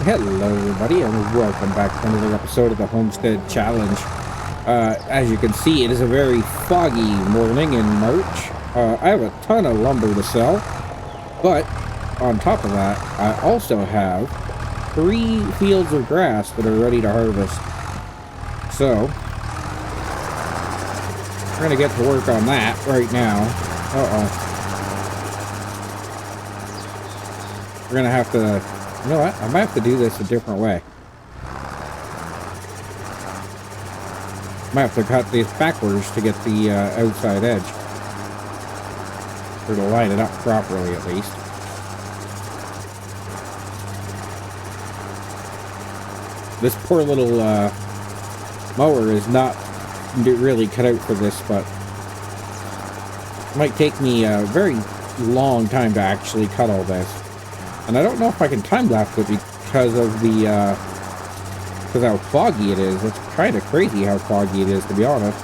Hello everybody and welcome back to another episode of the Homestead Challenge. As you can see, it is a very foggy morning in March. I have a ton of lumber to sell, but on top of that, I also have 3 fields of grass that are ready to harvest. So, we're going to get to work on that right now. We're going to have to... You know what? I might have to do this a different way. Might have to cut these backwards to get the outside edge. Or to line it up properly, at least. This poor little mower is not really cut out for this, but it might take me a very long time to actually cut all this. And I don't know if I can time-lapse it because of the, because how foggy it is. It's kind of crazy how foggy it is, to be honest.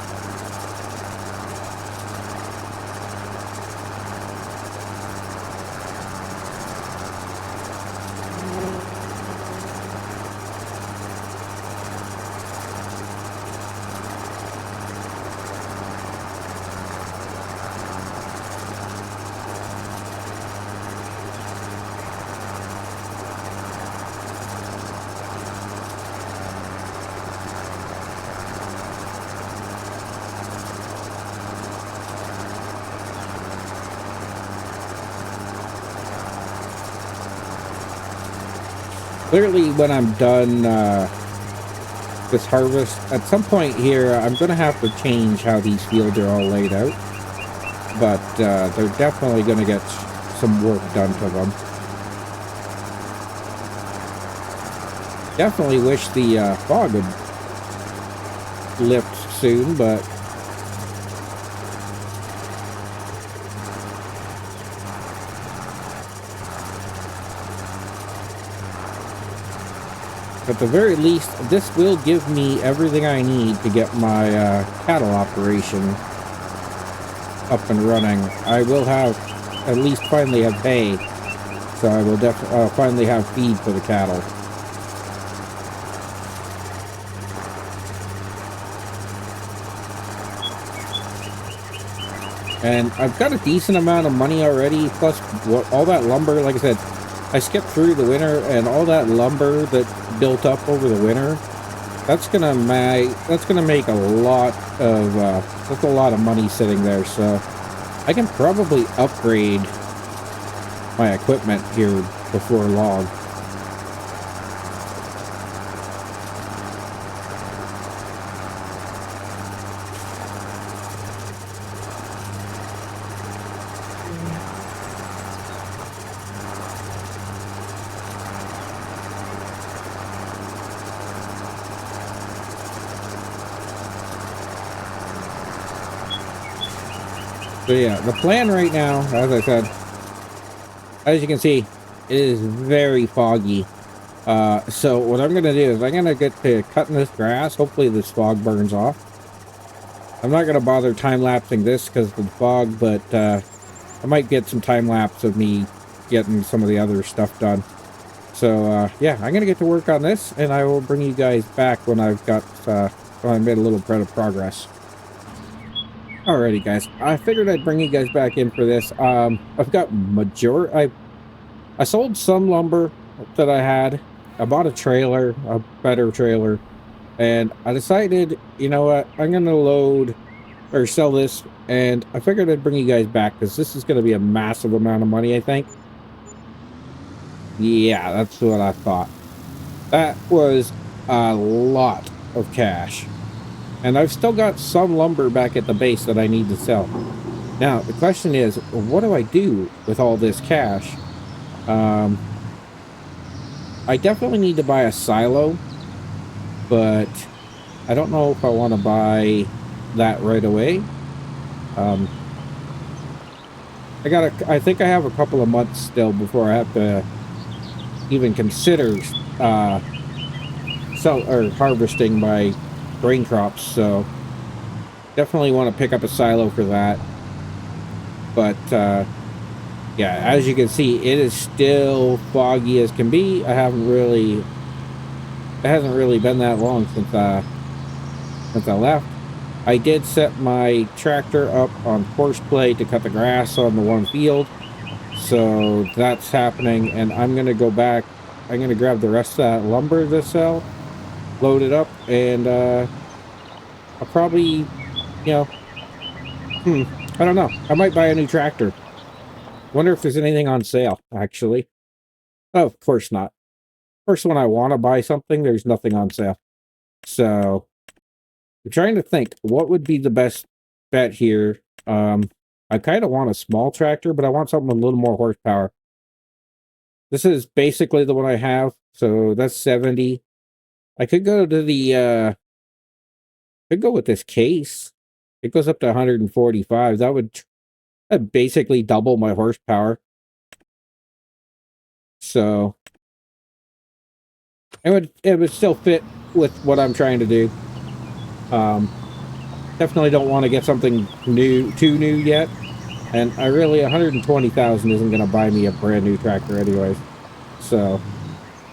Clearly, when I'm done this harvest, at some point here, I'm going to have to change how these fields are all laid out. But they're definitely going to get some work done to them. Definitely wish the fog would lift soon, but... At the very least, this will give me everything I need to get my cattle operation up and running. I will have, at least finally have hay, so I will finally have feed for the cattle. And I've got a decent amount of money already, plus all that lumber, like I said, I skipped through the winter, and all that lumber that built up over the winter, that's gonna make a lot of that's a lot of money sitting there. So I can probably upgrade my equipment here before long. So yeah, the plan right now, as I said, as you can see, it is very foggy. So what I'm going to do is I'm going to get to cutting this grass. Hopefully this fog burns off. I'm not going to bother time-lapsing this because of the fog, but I might get some time-lapse of me getting some of the other stuff done. So yeah, I'm going to get to work on this, and I will bring you guys back when I've got, when I made a little bit of progress. Alrighty guys, I figured I'd bring you guys back in for this. I've got I sold some lumber that I had. I bought a trailer, a better trailer, and I decided, you know what, I'm gonna load or sell this, and I figured I'd bring you guys back because this is gonna be a massive amount of money, I think. Yeah, that's what I thought. That was a lot of cash. And I've still got some lumber back at the base that I need to sell. Now, the question is, what do I do with all this cash? I definitely need to buy a silo, but I don't know if I want to buy that right away. I think I have a couple of months still before I have to even consider harvesting my grain crops, so definitely want to pick up a silo for that. But yeah, as you can see, it is still foggy as can be. It hasn't really been that long since I left. I did set my tractor up on horseplay to cut the grass on the one field. So that's happening, and I'm gonna go back. I'm gonna grab the rest of that lumber to sell, load it up, and I'll probably, hmm, I don't know. I might buy a new tractor. Wonder if there's anything on sale, actually. Oh, of course not. First, when I want to buy something, there's nothing on sale. So I'm trying to think what would be the best bet here. I kind of want a small tractor, but I want something with a little more horsepower. This is basically the one I have, so that's 70. I could go to the could go with this case. It goes up to 145. That'd basically double my horsepower. So it would still fit with what I'm trying to do. Definitely don't want to get something too new yet. And 120,000 isn't going to buy me a brand new tractor anyways. So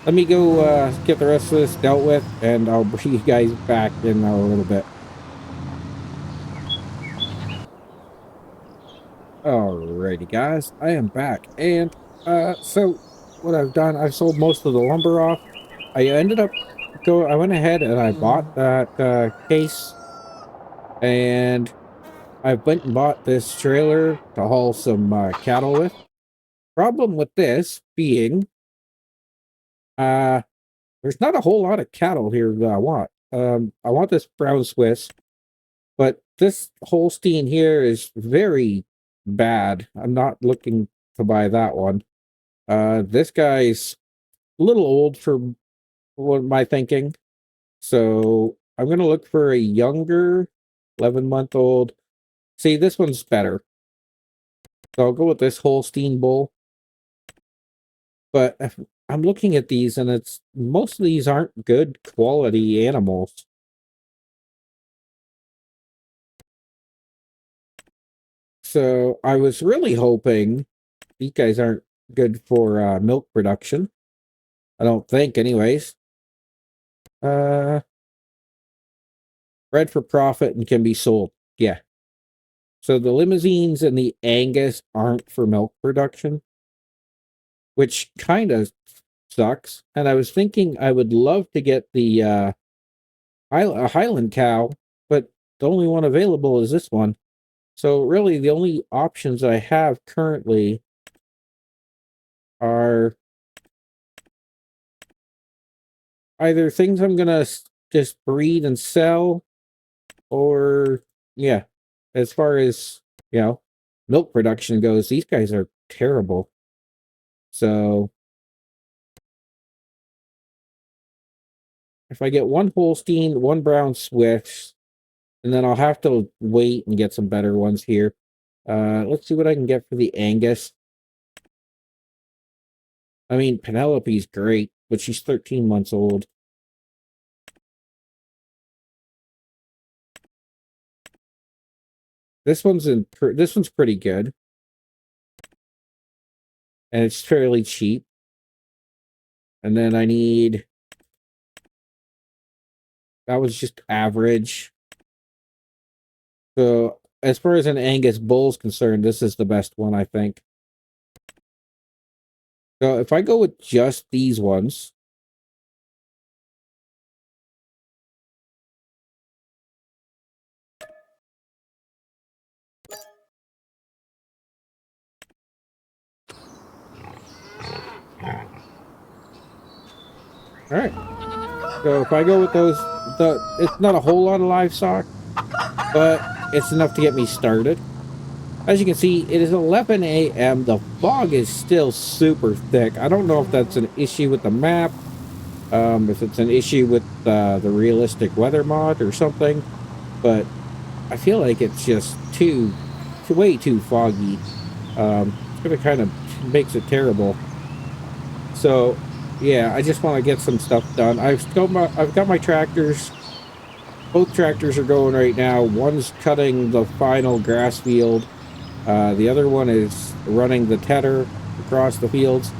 let me go get the rest of this dealt with, and I'll bring you guys back in a little bit. Alrighty, guys, I am back, and so what I've done, I've sold most of the lumber off. I went ahead and I bought that case, and I went and bought this trailer to haul some cattle with. Problem with this being, there's not a whole lot of cattle here that I want. I want this brown Swiss, but this Holstein here is very bad. I'm not looking to buy that one. This guy's a little old for what my thinking. So I'm going to look for a younger 11-month-old. See, this one's better. So I'll go with this Holstein bull. But I'm looking at these, and most of these aren't good quality animals. So I was really hoping these guys aren't good for milk production. I don't think, anyways. Bred for profit and can be sold. Yeah. So the limousines and the Angus aren't for milk production, which kind of sucks. And I was thinking I would love to get the a Highland cow, but the only one available is this one. So really the only options I have currently are either things I'm gonna just breed and sell, or yeah, as far as milk production goes, these guys are terrible. So if I get one Holstein, one brown Swiss, and then I'll have to wait and get some better ones here. Let's see what I can get for the Angus. I mean, Penelope's great, but she's 13 months old. This one's pretty good, and it's fairly cheap. And then I need, that was just average. So as far as an Angus bull's concerned, this is the best one, I think. So if I go with just these ones, all right. So if I go with those, it's not a whole lot of livestock, but it's enough to get me started. As you can see, it is 11 a.m. The fog is still super thick. I don't know if that's an issue with the map, if it's an issue with the realistic weather mod or something, but I feel like it's just way too foggy. It's gonna kind of makes it terrible. So yeah, I just want to get some stuff done. I've got my tractors. Both tractors are going right now. One's cutting the final grass field, The other one is running the tedder across the fields.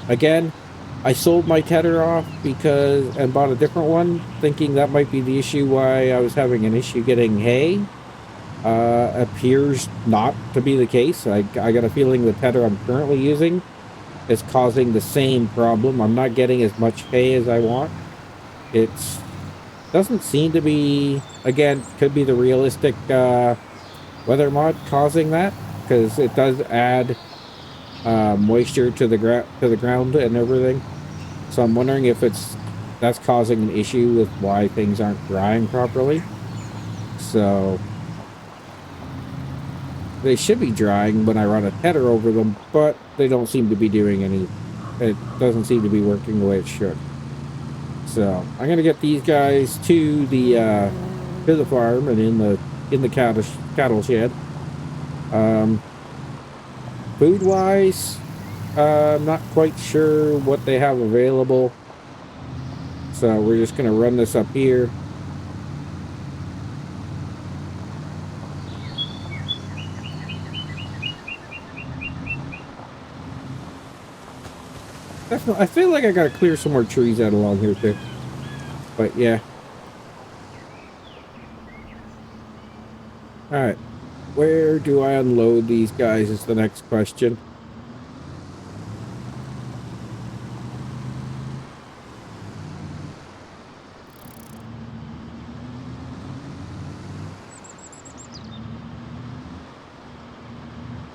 Again, I sold my tedder off and bought a different one, thinking that might be the issue why I was having an issue getting hay. Appears not to be the case. I got a feeling the tedder I'm currently using is causing the same problem. I'm not getting as much hay as I want. It's doesn't seem to be, again, could be the realistic weather mod causing that, because it does add moisture to the ground and everything. So I'm wondering if that's causing an issue with why things aren't drying properly. So they should be drying when I run a tedder over them, but they don't seem to be doing any. It doesn't seem to be working the way it should. So I'm gonna get these guys to the farm and in the cattle shed. Food wise, I'm not quite sure what they have available. So we're just gonna run this up here. Definitely, I feel like I gotta clear some more trees out along here too. But yeah. Alright. Where do I unload these guys is the next question.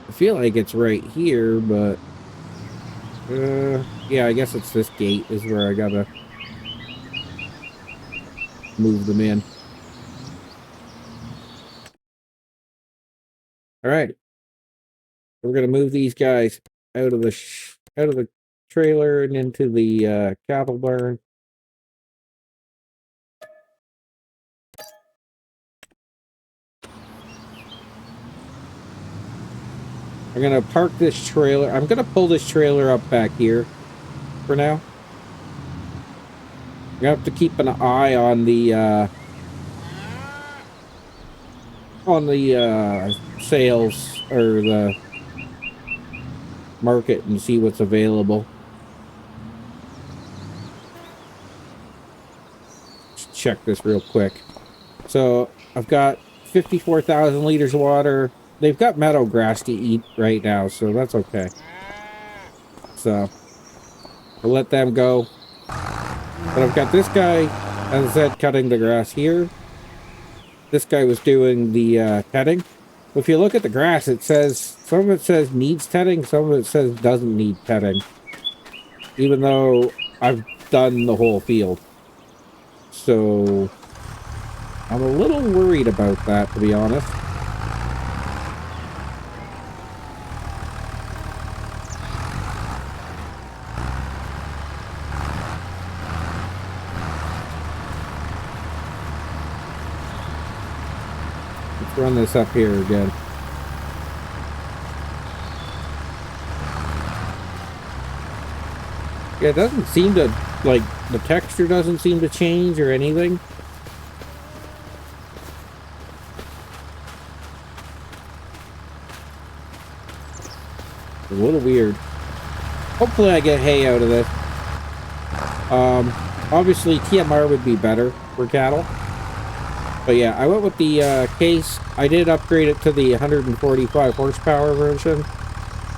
I feel like it's right here, but yeah, I guess it's this gate is where I gotta move them in. Alright. We're gonna move these guys out of the trailer and into the cattle barn. I'm gonna park this trailer. I'm gonna pull this trailer up back here for now. You have to keep an eye on the sales or the market and see what's available. Just check this real quick. So I've got 54,000 liters of water. They've got meadow grass to eat right now, so that's okay. So we'll let them go. But I've got this guy, as I said, cutting the grass here. This guy was doing the tedding. If you look at the grass, it says, some of it says needs tedding, some of it says doesn't need tedding. Even though I've done the whole field. So I'm a little worried about that, to be honest. Let's run this up here again. Yeah, it doesn't seem to, like, the texture doesn't seem to change or anything. It's a little weird. Hopefully I get hay out of this. Obviously TMR would be better for cattle. But yeah, I went with the case. I did upgrade it to the 145 horsepower version.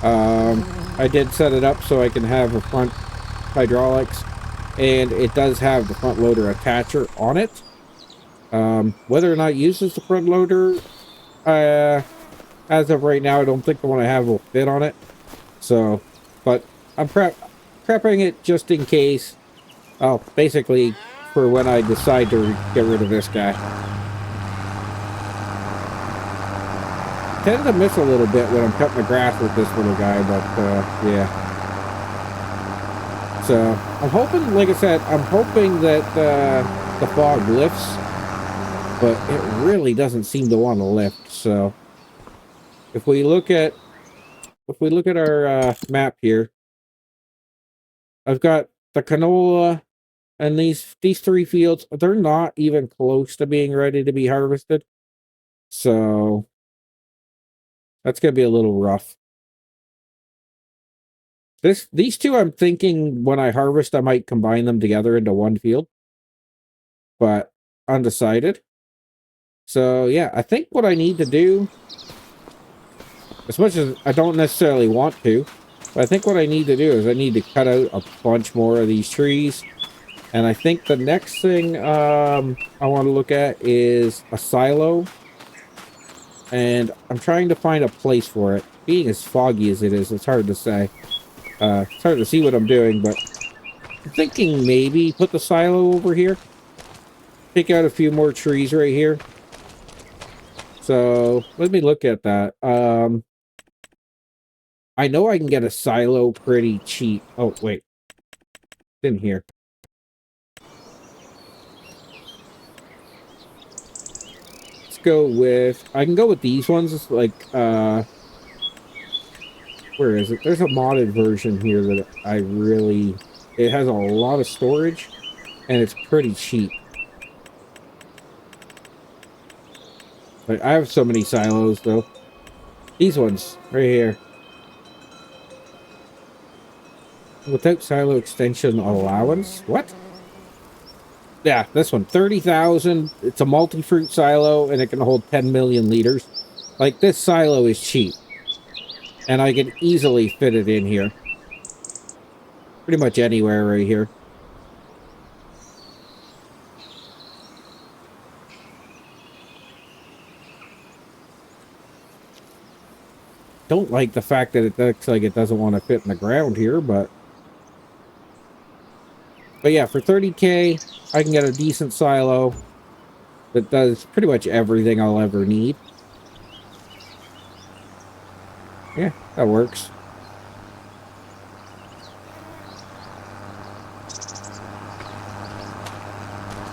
I did set it up so I can have a front hydraulics, and it does have the front loader attacher on it. Whether or not it uses the front loader, as of right now, I don't think the one I have will fit on it. So, but I'm prepping it just in case. Oh, basically for when I decide to get rid of this guy. Tend to miss a little bit when I'm cutting the grass with this little guy, but yeah. So I'm hoping, like I said, I'm hoping that the fog lifts, but it really doesn't seem to want to lift. So if we look at our map here, I've got the canola and these three fields. They're not even close to being ready to be harvested. So That's going to be a little rough. These two, I'm thinking when I harvest, I might combine them together into one field, but undecided. So yeah, I think what I need to do, as much as I don't necessarily want to, but I think what I need to do is I need to cut out a bunch more of these trees. And I think the next thing I want to look at is a silo. And I'm trying to find a place for it. Being as foggy as it is, it's hard to say. It's hard to see what I'm doing, but I'm thinking maybe put the silo over here. Take out a few more trees right here. So let me look at that. I know I can get a silo pretty cheap. Oh, wait. It's in here. Let's go with... I can go with these ones. It's like, where is it? There's a modded version here that I really... It has a lot of storage, and it's pretty cheap. Like, I have so many silos, though. These ones, right here. Without silo extension allowance? What? Yeah, this one. 30,000. It's a multi-fruit silo, and it can hold 10 million liters. Like, this silo is cheap. And I can easily fit it in here. Pretty much anywhere right here. Don't like the fact that it looks like it doesn't want to fit in the ground here, but yeah, for 30K, I can get a decent silo that does pretty much everything I'll ever need. Yeah, that works.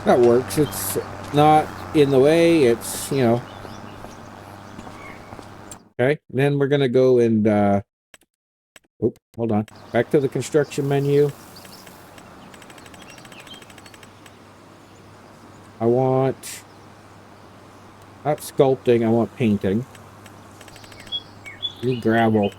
That works. It's not in the way. It's, you know. Okay, and then we're going to go and, oh, hold on. Back to the construction menu. I want, not sculpting, I want painting. Need gravel.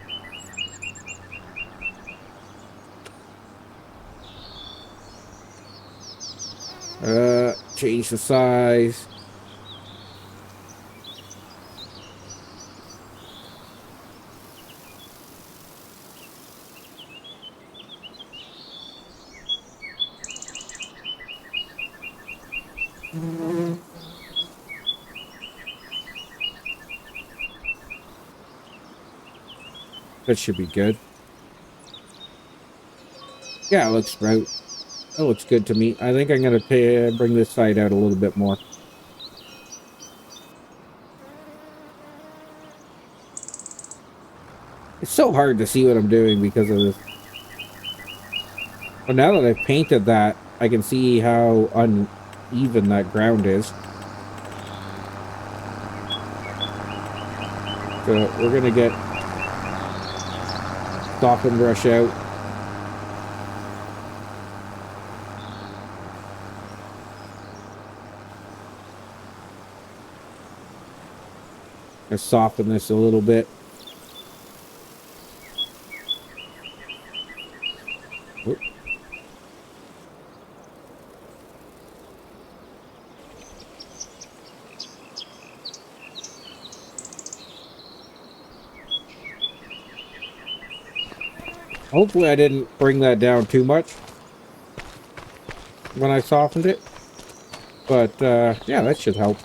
Change the size. That should be good. Yeah, it looks right. That looks good to me. I think I'm going to bring this side out a little bit more. It's so hard to see what I'm doing because of this. But now that I've painted that, I can see how uneven that ground is. So we're going to get stop and brush out. Let's soften this a little bit. Oop. Hopefully I didn't bring that down too much when I softened it. But, yeah, that should help.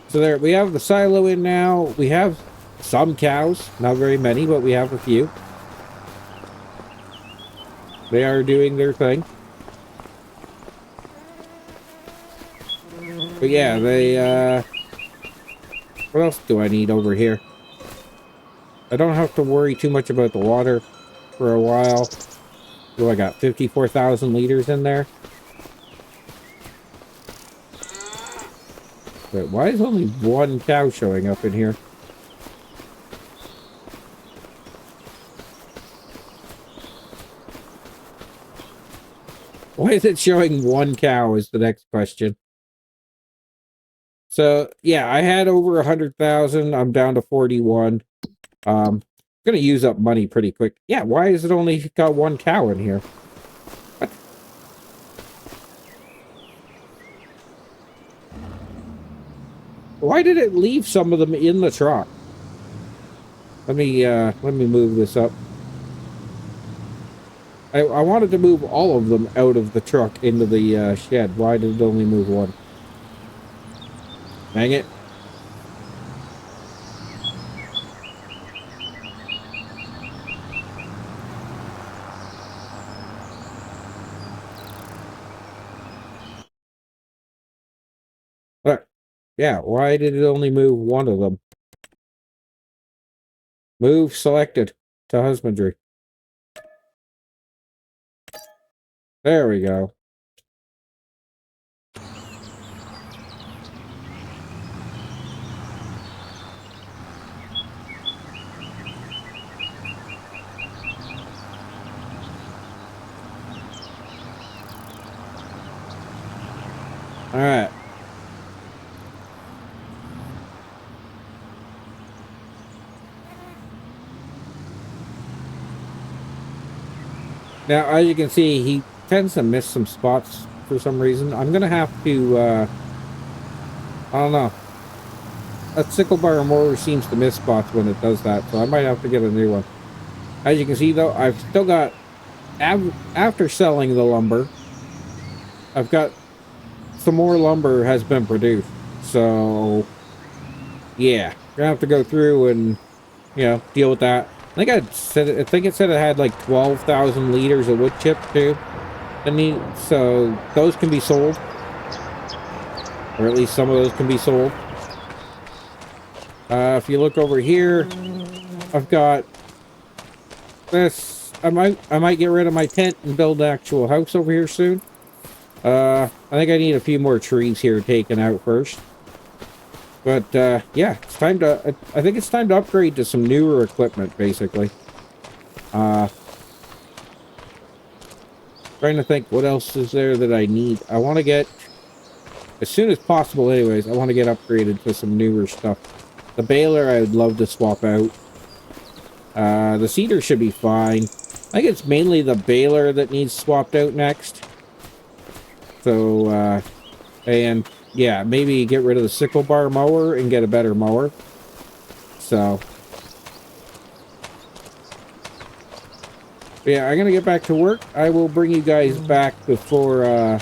So there, we have the silo in now. We have some cows. Not very many, but we have a few. They are doing their thing. But yeah, they, what else do I need over here? I don't have to worry too much about the water for a while. Oh, I got 54,000 liters in there. But why is only one cow showing up in here? Why is it showing one cow is the next question. So yeah, I had over 100,000. I'm down to 41. Gonna use up money pretty quick. Yeah, why is it only got one cow in here? What? Why did it leave some of them in the truck? Let me move this up. I wanted to move all of them out of the truck into the shed. Why did it only move one? Dang it. Yeah, why did it only move one of them? Move selected to husbandry. There we go. All right. Now, as you can see, he tends to miss some spots for some reason. I'm gonna have to, I don't know. A sickle bar mower seems to miss spots when it does that, so I might have to get a new one. As you can see, though, I've still got, after selling the lumber, I've got some more lumber has been produced. So, yeah, gonna have to go through and, deal with that. I think it said it had like 12,000 liters of wood chip too. So those can be sold, or at least some of those can be sold. If you look over here, I've got this. I might get rid of my tent and build an actual house over here soon. I think I need a few more trees here taken out first. But yeah, it's time to. I think it's time to upgrade to some newer equipment, basically. Trying to think what else is there that I need. I want to get, as soon as possible, anyways. I want to get upgraded to some newer stuff. The baler, I would love to swap out. The seeder should be fine. I think it's mainly the baler that needs swapped out next. So, and yeah, maybe get rid of the sickle bar mower and get a better mower. So, yeah, I'm gonna get back to work. I will bring you guys back before I'm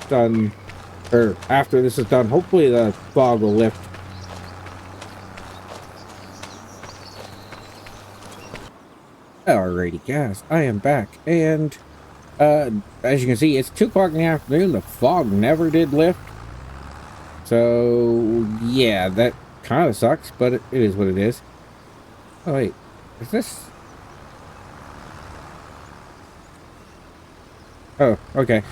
done, or after this is done. Hopefully the fog will lift. Alrighty, guys, I am back, and as you can see, it's 2 o'clock in the afternoon. The fog never did lift. So, yeah, that kind of sucks, but it is what it is. Oh, wait. Is this... Oh, okay.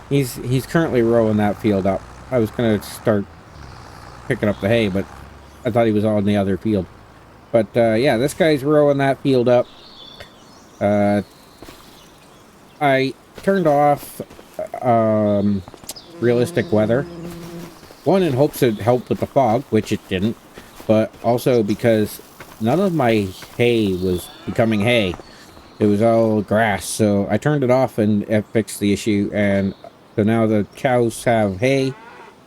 He's currently rowing that field up. I was gonna start picking up the hay, but I thought he was on the other field. But, yeah, this guy's rowing that field up. I turned off realistic weather. One, in hopes it'd help with the fog, which it didn't. But also because none of my hay was becoming hay. It was all grass. So I turned it off and it fixed the issue. And so now the cows have hay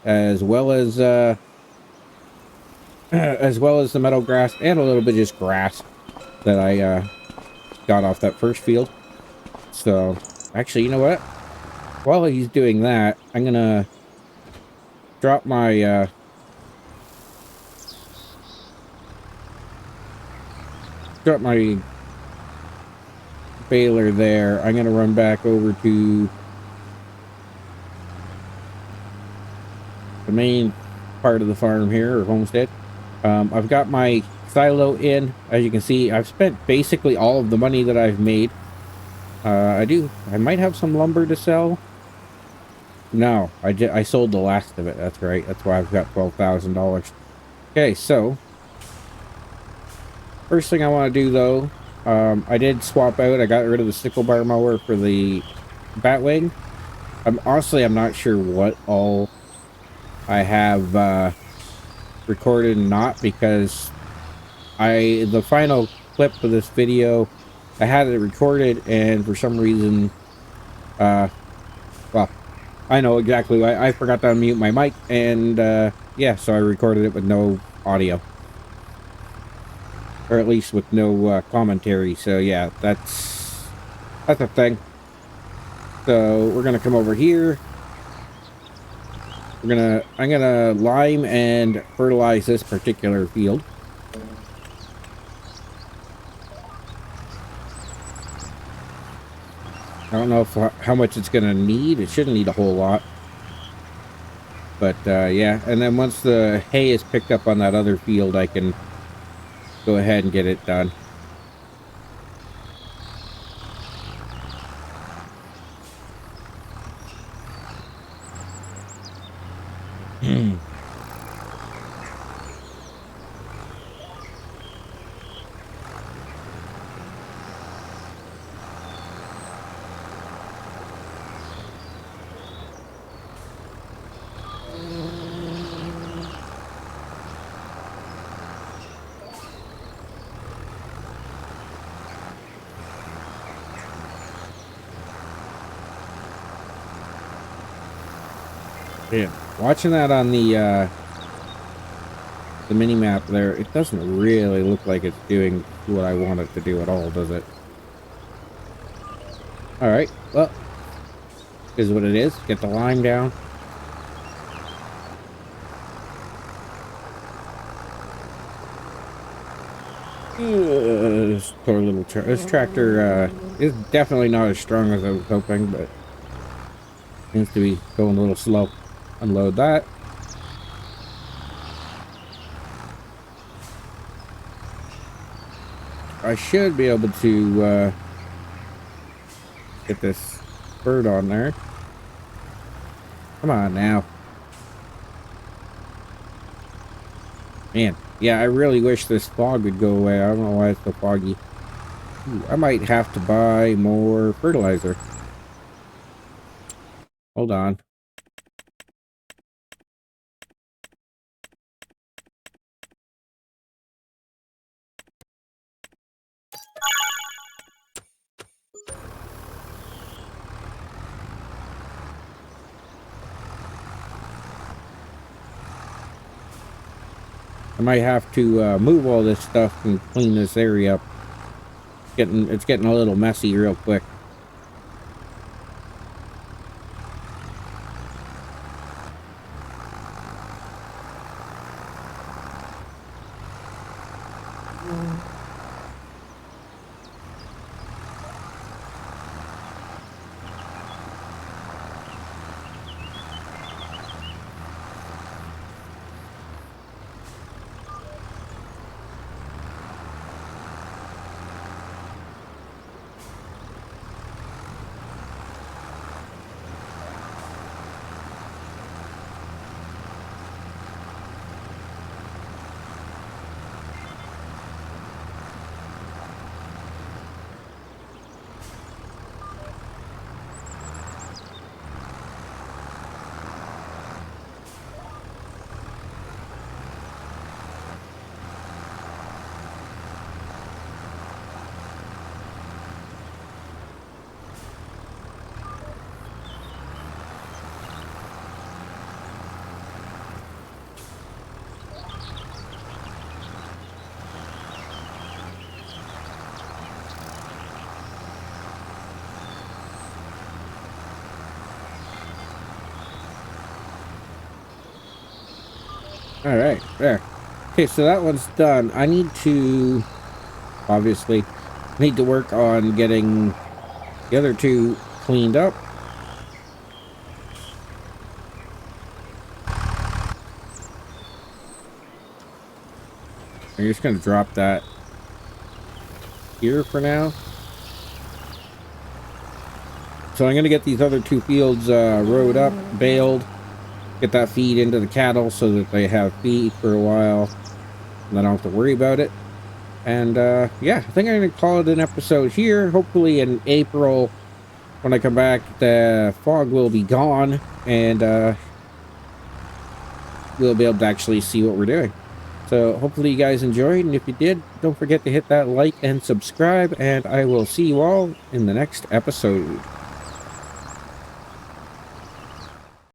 as well as the meadow grass and a little bit of just grass that I got off that first field. So, actually, you know what? While he's doing that, I'm gonna drop my baler there. I'm gonna run back over to the main part of the farm here, or homestead. I've got my silo in. As you can see, I've spent basically all of the money that I've made. I might have some lumber to sell. No, I sold the last of it. That's right. That's why I've got $12,000. Okay, so first thing I want to do though, I did swap out. I got rid of the sickle bar mower for the Batwing. I'm not sure what all I have recorded not, because the final clip of this video, I had it recorded, and for some reason, well, I know exactly why. I forgot to unmute my mic, and yeah, so I recorded it with no audio, or at least with no commentary. So yeah, that's a thing. So we're gonna come over here. I'm gonna lime and fertilize this particular field. I don't know how much it's gonna need. It shouldn't need a whole lot. But yeah, and then once the hay is picked up on that other field, I can go ahead and get it done. Yeah, watching that on the mini map there, it doesn't really look like it's doing what I want it to do at all, does it? All right, well, is what it is. Get the lime down. This poor little this tractor is definitely not as strong as I was hoping, but seems to be going a little slow. Unload that. I should be able to get this bird on there. Come on now. Man, yeah, I really wish this fog would go away. I don't know why it's so foggy. Ooh, I might have to buy more fertilizer. Hold on. I might have to move all this stuff and clean this area up. It's getting a little messy real quick. All right, there. Okay, so that one's done. I need to, obviously, need to work on getting the other two cleaned up. I'm just going to drop that here for now. So I'm going to get these other two fields rowed up, baled, get that feed into the cattle so that they have feed for a while, and I don't have to worry about it. And yeah, I think I'm going to call it an episode here. Hopefully in April, when I come back, the fog will be gone, and we'll be able to actually see what we're doing. So hopefully you guys enjoyed, and if you did, don't forget to hit that like and subscribe, and I will see you all in the next episode.